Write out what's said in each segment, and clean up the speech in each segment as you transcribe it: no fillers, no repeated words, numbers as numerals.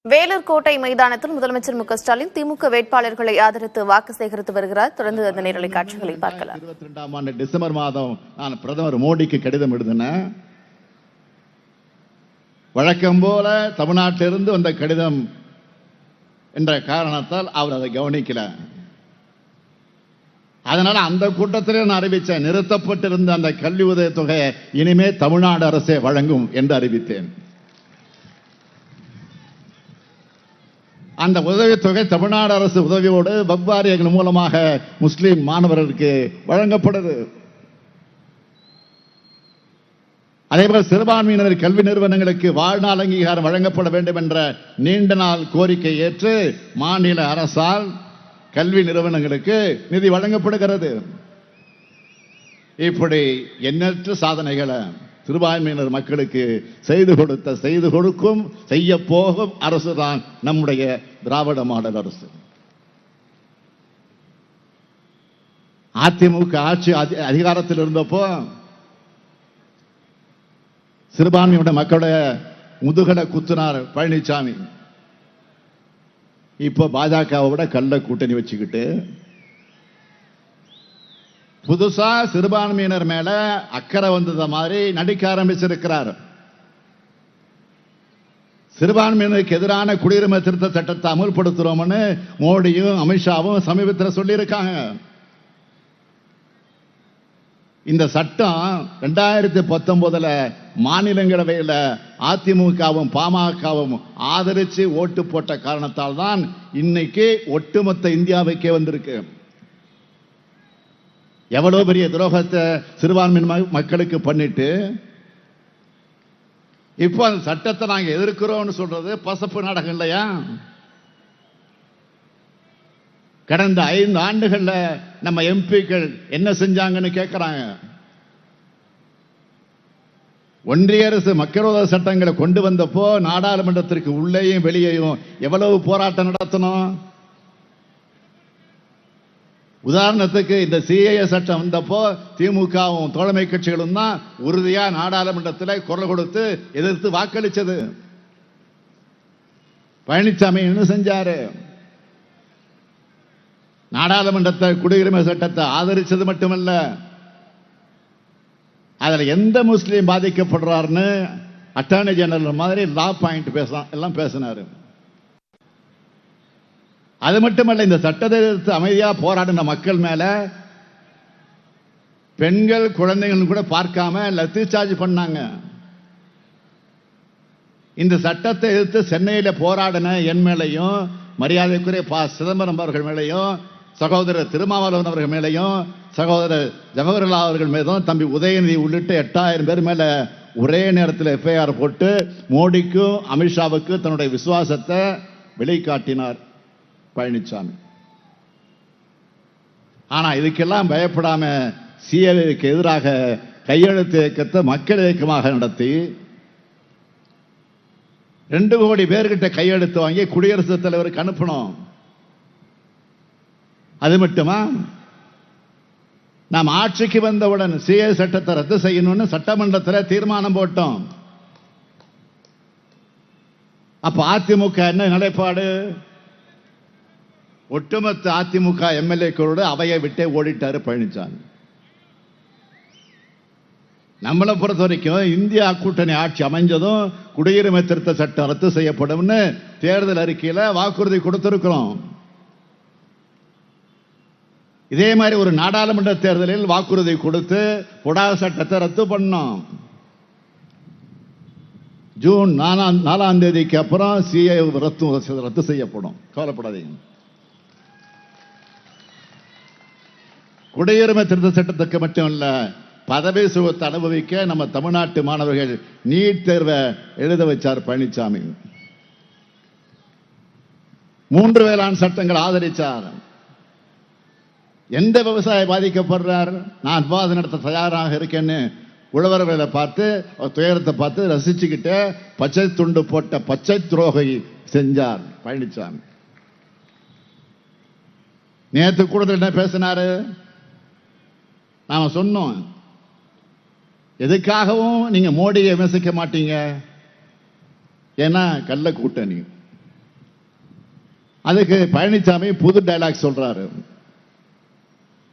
வேலூர் கோட்டை மைதானத்தில் முதலமைச்சர் மு க ஸ்டாலின் திமுக வேட்பாளர்களை ஆதரித்து வாக்கு சேகரித்து வருகிறார். தொடர்ந்து அந்த நேரலை காட்சிகளை பார்க்கலாம். 2022ஆம் ஆண்டு டிசம்பர் மாதம் நான் பிரதமர் மோடிக்கு கடிதம் எழுதினேன். வழக்கம் போல தமிழ்நாட்டிலிருந்து வந்த கடிதம் என்ற காரணத்தால் அவர் அதை கவனிக்கல. அதனால அந்த கூட்டத்திலே நான் அறிவித்தேன், நிறுத்தப்பட்டிருந்த அந்த கல்வி உதவி தொகையை இனிமே தமிழ்நாடு அரசே வழங்கும் என்று அறிவித்தேன். அந்த உதவித்தொகை தமிழ்நாடு அரசு உதவியோடு வக்வாரியங்கள் மூலமாக முஸ்லிம் மாணவர்களுக்கு வழங்கப்படுது. அதேபோல் சிறுபான்மையினர் கல்வி நிறுவனங்களுக்கு வாழ்நாள் அங்கீகாரம் வழங்கப்பட வேண்டும் என்ற நீண்ட நாள் கோரிக்கை ஏற்று மாநில அரசால் கல்வி நிறுவனங்களுக்கு நிதி வழங்கப்படுகிறது. இப்படி எண்ணற்ற சாதனைகளை சிறுபான்மையினர் மக்களுக்கு செய்து கொடுத்த, செய்து கொடுக்கும், செய்ய போகும் அரசு தான் நம்முடைய திராவிட மாடல் அரசு. அதிமுக ஆட்சி அதிகாரத்தில் இருந்தப்போ சிறுபான்மையுடைய மக்களுடைய முதுகலை குத்துனார் பழனிசாமி. இப்போ பாஜகவோட கள்ள கூட்டணி வச்சுக்கிட்டு புதுசா சிறுபான்மையினர் மேல அக்கறை வந்தத மாதிரி நடிக்க ஆரம்பிச்சிருக்கிறார். சிறுபான்மையினருக்கு எதிரான குடியுரிமை திருத்த சட்டத்தை அமல்படுத்துறோம்னு மோடியும் அமித்ஷாவும் சமீபத்தில் சொல்லியிருக்காங்க. இந்த சட்டம் 2019 மாநிலங்களவையில் அதிமுகவும் பாமகவும் ஆதரிச்சு ஓட்டு போட்ட காரணத்தால் தான் இன்னைக்கு ஒட்டுமொத்த இந்தியாவுக்கே வந்திருக்கு. எவ்வளவு பெரிய துரோகத்தை சிறுபான்மை மக்களுக்கு பண்ணிட்டு இப்போ அந்த சட்டத்தை நாங்க எதிர்க்கிறோம்னு சொல்றது பசப்பு நாடகம் இல்லையா? கடந்த 5 ஆண்டுகள்ல நம்ம எம்பிக்கள் என்ன செஞ்சாங்கன்னு கேட்கிறாங்க. ஒன்றிய அரசு மக்கள் விரோத சட்டங்களை கொண்டு வந்தப்போ நாடாளுமன்றத்திற்கு உள்ளேயும் வெளியேயும் எவ்வளவு போராட்டம் நடத்தணும். உதாரணத்துக்கு இந்த சிஏஏ சட்டம் வந்தப்போ திமுகவும் தோழமை கட்சிகளும் தான் உறுதியா நாடாளுமன்றத்தில் குரல் கொடுத்து எதிர்த்து வாக்களிச்சது. பழனிசாமி என்ன செஞ்சாரு? நாடாளுமன்றத்தை குடியுரிமை சட்டத்தை ஆதரிச்சது மட்டுமல்ல, அதுல எந்த முஸ்லீம் பாதிக்கப்படுறாருன்னு அட்டார்னி ஜெனரல் மாதிரி லா பாயிண்ட் எல்லாம் பேசினாரு. அது மட்டுமல்ல, இந்த சட்டத்தை எதிர்த்து அமைதியா போராடின மக்கள் மேல பெண்கள் குழந்தைகள் கூட பார்க்காம லத்தி சார்ஜ் பண்ணாங்க. இந்த சட்டத்தை எதிர்த்து சென்னையில போராடின என் மேலையும் மரியாதைக்குரிய சிதம்பரம் அவர்கள் மேலையும் சகோதரர் திருமாவளவன் அவர்கள் மேலையும் சகோதரர் ஜவஹர்லால் அவர்கள் மீதும் தம்பி உதயநிதி உள்ளிட்ட 8000 பேர் மேல ஒரே நேரத்தில் எஃப்ஐஆர் போட்டு மோடிக்கும் அமித்ஷாவுக்கும் தன்னுடைய விசுவாசத்தை வெளிக்காட்டினார் பழனிசாமி. ஆனா இதுக்கெல்லாம் பயப்படாம சிஏஏக்கு எதிராக கையெழுத்து இயக்கத்தை மக்கள் இயக்கமாக நடத்தி 2 கோடி பேர்கிட்ட கையெழுத்து வாங்கி குடியரசுத் தலைவருக்கு அனுப்பணும். அது மட்டுமா, நாம் ஆட்சிக்கு வந்தவுடன் சிஏ சட்டத்தை ரத்து செய்யணும்னு சட்டமன்றத்தில் தீர்மானம் போட்டோம். அப்ப அதிமுக என்ன நிலைப்பாடு? ஒட்டுமொத்த அதிமுக எம்எல்ஏக்களோடு அவையை விட்டே ஓடிட்டாரு பழனிசாமி. நம்மளை பொறுத்த வரைக்கும் இந்தியா கூட்டணி ஆட்சி அமைஞ்சதும் குடியுரிமை திருத்த சட்டம் ரத்து செய்யப்படும் தேர்தல் அறிக்கையில் வாக்குறுதி கொடுத்திருக்கிறோம். இதே மாதிரி ஒரு நாடாளுமன்ற தேர்தலில் வாக்குறுதி கொடுத்து புடா சட்டத்தை ரத்து பண்ணோம். ஜூன் 4ஆம் தேதிக்கு அப்புறம் சிஏ ரத்து செய்யப்படும், கவலைப்படாதீங்க. குடியுரிமை திருத்த சட்டத்துக்கு மட்டுமல்ல, பதவி சுகத்தை அனுபவிக்க நம்ம தமிழ்நாட்டு மாணவர்கள் நீட் தேர்வை எழுத வச்சார் பழனிசாமி. 3 வேளாண் சட்டங்கள் ஆதரிச்சார். எந்த விவசாயி பாதிக்கப்படுறார்? நான் விவாதம் நடத்த தயாராக இருக்கேன்னு உழவர்களை பார்த்து துயரத்தை பார்த்து ரசிச்சுக்கிட்டு பச்சை துண்டு போட்ட பச்சை துரோகை செஞ்சார் பழனிசாமி. நேற்று கூட என்ன பேசினாரு? நாம சொன்னோம், எதுக்காகவும் நீங்க மோடியை விமர்சிக்க மாட்டீங்க, ஏன்னா கள்ள கூட்டணி. அதுக்கு பழனிசாமி புது டைலாக் சொல்றாரு.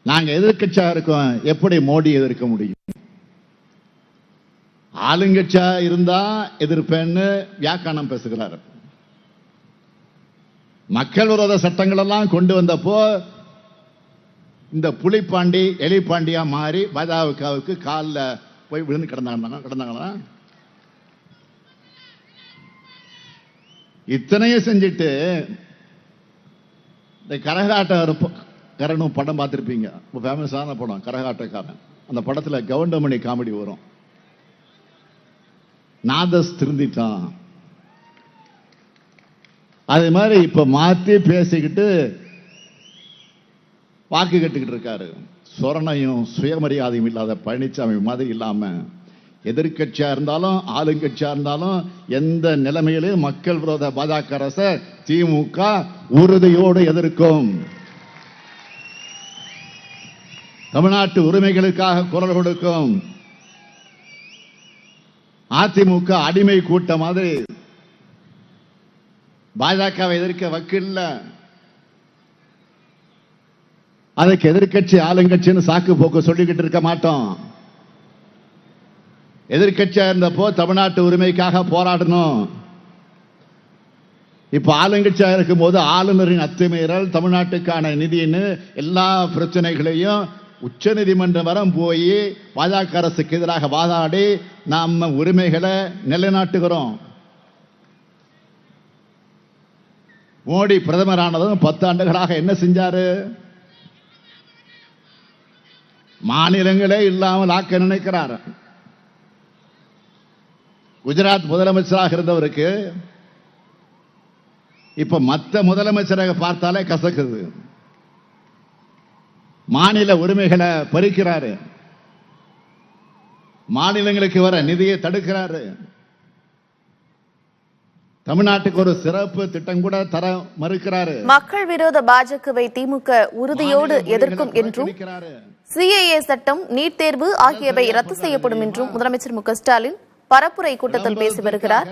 நாங்க எதிர்க்கட்சியா இருக்கோம், எப்படி மோடி எதிர்க்க முடியும்? ஆளுங்கட்சியா இருந்தா எதிர்ப்பேன்னு வியாக்கானம் பேசுகிறார். மக்கள் விரோத சட்டங்கள் எல்லாம் கொண்டு வந்தப்போ இந்த புலிப்பாண்டி எலிப்பாண்டியா மாறி பாஜகவுக்கு காலில் போய் விழுந்து கிடந்தாங்களா? இத்தனையும் செஞ்சுட்டு இந்த கரகாட்டக்காரனும் படம் பார்த்துருப்பீங்க, ஃபேமஸான படம் கரகாட்டக்காரன். அந்த படத்துல கவுண்டமணி காமெடி வரும். நாதஸ் திருந்திட்டான், அது மாதிரி இப்ப மாத்தி பேசிக்கிட்டு வாக்கு கேட்டுக்கிட்டு இருக்காரு. சொரணையும் சுயமரியாதையும் இல்லாத பழனிசாமி மாதிரி இல்லாம எதிர்கட்சியா இருந்தாலும் ஆளுங்கட்சியா இருந்தாலும் எந்த நிலைமையிலும் மக்கள் விரோத பாஜக அரசை திமுக உறுதியோடு எதிர்க்கும். தமிழ்நாட்டு உரிமைகளுக்காக குரல் கொடுக்கும். அதிமுக அடிமை கூட்ட மாதிரி பாஜகவை எதிர்க்க வக்கில்ல. அதுக்கு எதிர்கட்சி ஆளுங்கட்சின்னு சாக்கு போக்கு சொல்லிக்கிட்டு இருக்க மாட்டோம். எதிர்கட்சியா இருந்தப்போ தமிழ்நாட்டு உரிமைக்காக போராடணும். இப்ப ஆளுங்கட்சியா இருக்கும் போது ஆளுநரின் அத்துமீறல், தமிழ்நாட்டுக்கான நிதின்னு எல்லா பிரச்சனைகளையும் உச்ச நீதிமன்றம் வரம் போய் பாஜக அரசுக்கு எதிராக வாதாடி நம்ம உரிமைகளை நிலைநாட்டுகிறோம். மோடி பிரதமரானதும் 10 ஆண்டுகளாக என்ன செஞ்சாரு? மாநிலங்களே இல்லாமல் ஆக்க நினைக்கிறார். குஜராத் முதலமைச்சராக இருந்தவருக்கு இப்ப மற்ற முதலமைச்சராக பார்த்தாலே கசக்குது. மாநில உரிமைகளை பறிக்கிறாரு, மாநிலங்களுக்கு வர நிதியை தடுக்கிறாரு. தமிழ்நாட்டுக்கு ஒரு சிறப்பு திட்டம் கூட தர மறுக்கிறாரு. மக்கள் விரோத பாஜகவை திமுக உறுதியோடு எதிர்க்கும் என்றும் சிஏஏ சட்டம், நீட் தேர்வு ஆகியவை ரத்து செய்யப்படும் என்றும் முதலமைச்சர் மு க ஸ்டாலின் பரப்புரை கூட்டத்தில் பேசி வருகிறார்.